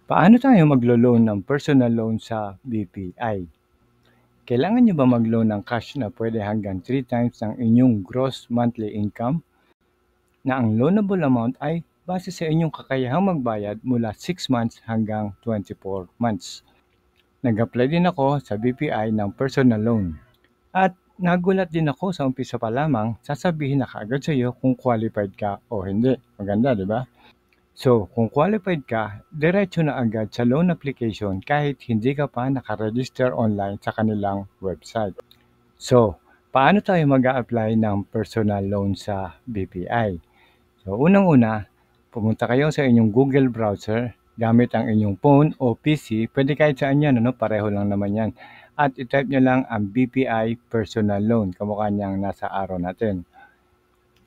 Paano tayo maglo-loan ng personal loan sa BPI? Kailangan nyo ba mag-loan ng cash na pwede hanggang 3 times ang inyong gross monthly income? Na ang loanable amount ay base sa inyong kakayahang magbayad mula 6 months hanggang 24 months. Nag-apply din ako sa BPI ng personal loan. At nagulat din ako sa umpisa pa lamang, sasabihin na kaagad sa iyo kung qualified ka o hindi. Maganda, di ba? So, kung qualified ka, diretso na agad sa loan application kahit hindi ka pa nakaregister online sa kanilang website. So, paano tayo mag-a-apply ng personal loan sa BPI? So, unang-una, pumunta kayo sa inyong Google browser gamit ang inyong phone o PC. Pwede kahit saan yan, pareho lang naman yan. At i-type nyo lang ang BPI personal loan, kamukha niyang nasa araw natin.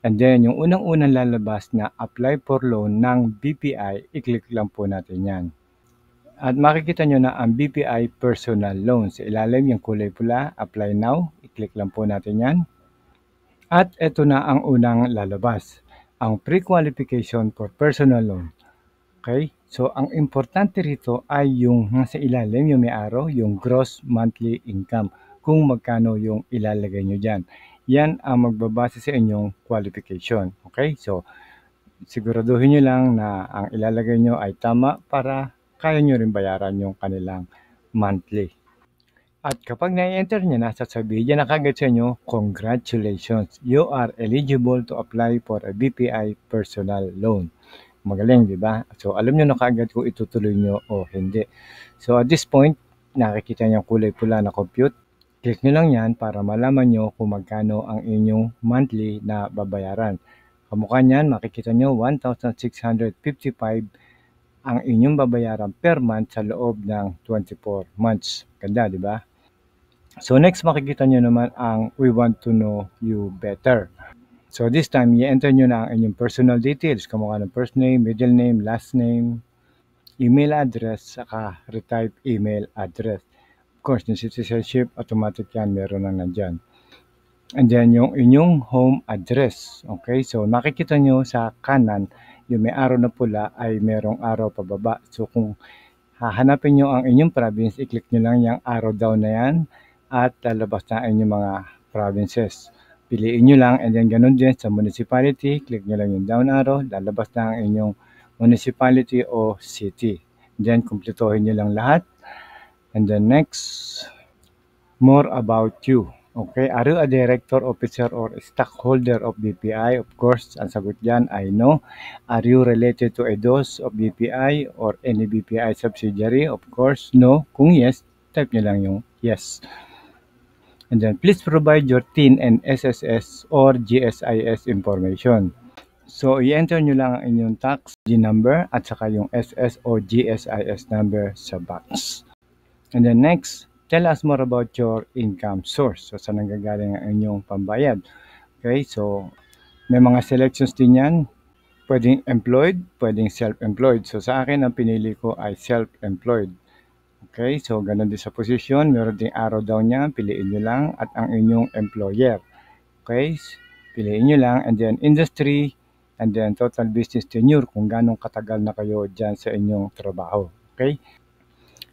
And then, yung unang-unang lalabas na apply for loan ng BPI, i-click lang po natin yan. At makikita nyo na ang BPI personal loan. Sa ilalim yung kulay pula, apply now. I-click lang po natin yan. At ito na ang unang lalabas, ang pre-qualification for personal loan. Okay? So, ang importante rito ay yung nasa ilalim, yung may arrow, yung gross monthly income. Kung magkano yung ilalagay nyo dyan. Yan ang magbabase sa inyong qualification. Okay? So, siguraduhin nyo lang na ang ilalagay nyo ay tama para kaya nyo rin bayaran yung kanilang monthly. At kapag na-enter nyo na, sasabihin niya na kagad sa inyo, congratulations! You are eligible to apply for a BPI personal loan. Magaling, di ba? So, alam nyo na kagad kung itutuloy nyo o hindi. So, at this point, nakikita nyo kulay pula na compute. Click nyo lang yan para malaman nyo kung magkano ang inyong monthly na babayaran. Kamukha niyan, makikita nyo 1,655 ang inyong babayaran per month sa loob ng 24 months. Ganda, di ba? So next, makikita nyo naman ang we want to know you better. So this time, i-enter nyo na ang inyong personal details, kamukha ng first name, middle name, last name, email address, saka retype email address. Of course, yung citizenship, automatic yan, meron na nandyan. And then yung inyong home address. Okay, so makikita nyo sa kanan, yung may arrow na pula ay merong arrow pababa. So kung hahanapin nyo ang inyong province, i-click nyo lang yung arrow down na yan at lalabas na inyong mga provinces. Piliin nyo lang, and then ganun din sa municipality, click nyo lang yung down arrow, lalabas na ang inyong municipality o city. Then kumpletohin nyo lang lahat. And then next, more about you. Okay, are you a director, officer, or stockholder of BPI? Of course, ang sagot dyan ay no. Are you related to a DOS of BPI or any BPI subsidiary? Of course, no. Kung yes, type nyo lang yung yes. And then, please provide your TIN and SSS or GSIS information. So, i-enter nyo lang ang inyong tax ID number at saka yung SS o GSIS number sa box. And then next, tell us more about your income source. So, saan nanggagaling ang inyong pambayad? Okay, so may mga selections din yan. Pwedeng employed, pwedeng self-employed. So, sa akin, ang pinili ko ay self-employed. Okay, so ganun din sa position. Meron ding arrow down niya. Piliin nyo lang at ang inyong employer. Okay, piliin nyo lang. And then industry, and then total business tenure kung ganong katagal na kayo dyan sa inyong trabaho. Okay.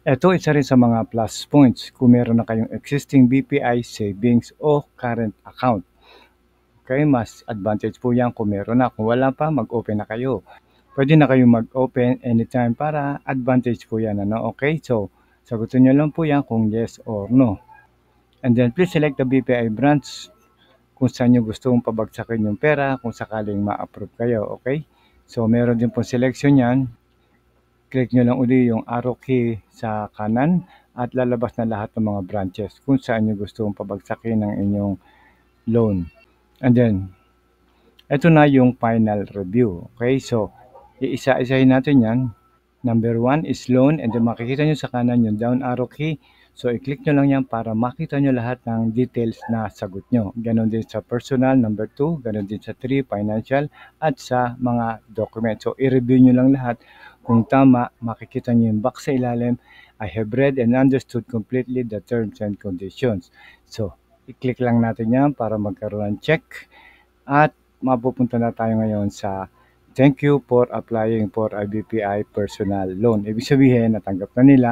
Ito, isa rin sa mga plus points kung meron na kayong existing BPI savings o current account. Okay, mas advantage po yan kung meron na. Kung wala pa, mag-open na kayo. Pwede na kayo mag-open anytime para advantage po yan. Ano? Okay, so sagutin nyo lang po yan kung yes or no. And then please select the BPI branch kung saan nyo gustong pabagsakin yung pera kung sakaling ma-approve kayo. Okay, so meron din po selection yan. Click nyo lang uli yung arrow key sa kanan at lalabas na lahat ng mga branches kung saan nyo gustong pabagsakin ng inyong loan. And then, ito na yung final review. Okay, so iisa-isahin natin yan. Number 1 is loan, and then makikita nyo sa kanan yung down arrow key. So, i-click nyo lang yan para makita nyo lahat ng details na sagot nyo. Ganon din sa personal, number 2. Ganon din sa 3, financial, at sa mga documents. So, i-review nyo lang lahat. Kung tama, makikita nyo yung box sa ilalim. I have read and understood completely the terms and conditions. So, i-click lang natin yan para magkaroon ng check. At mapupunta na tayo ngayon sa Thank you for applying for a BPI personal loan. Ibig sabihin, natanggap na nila.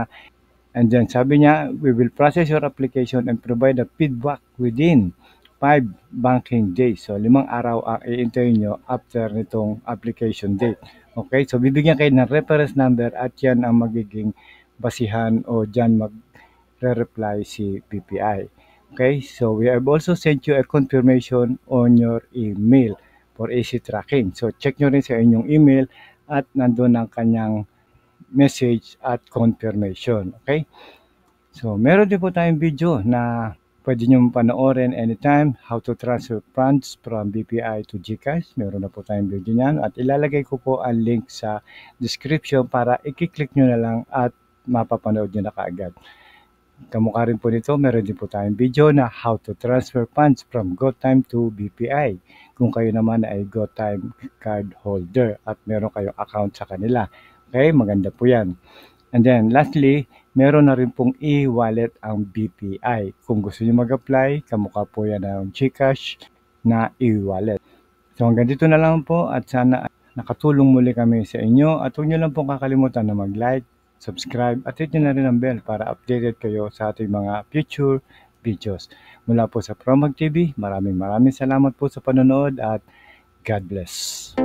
And then sabi niya, we will process your application and provide a feedback within 5 banking days. So, 5 araw ang iintayin nyo after nitong application date. Okay, so bibigyan kayo ng reference number at yan ang magiging basihan o dyan magre-reply si BPI. Okay, so we have also sent you a confirmation on your email for easy tracking. So, check nyo rin sa inyong email at nandun ang kanyang message at confirmation. Okay? So, meron din po tayong video na pwede nyo panoorin anytime how to transfer funds from BPI to GCash. Meron na po tayong video niyan at ilalagay ko po ang link sa description para i-click nyo na lang at mapapanood nyo na kaagad. Kamukha rin po nito, meron din po tayong video na how to transfer funds from GoTime to BPI. Kung kayo naman ay GoTime card holder at meron kayong account sa kanila. Okay, maganda po yan. And then lastly, meron na rin pong e-wallet ang BPI. Kung gusto niyo mag-apply, kamukha po yan ng GCash na e-wallet. So hanggang dito na lang po at sana nakatulong muli kami sa inyo at huwag niyo lang pong kakalimutan na mag-like, subscribe at hit nyo na rin ang bell para updated kayo sa ating mga future videos. Mula po sa Promag TV, maraming salamat po sa panonood at God bless.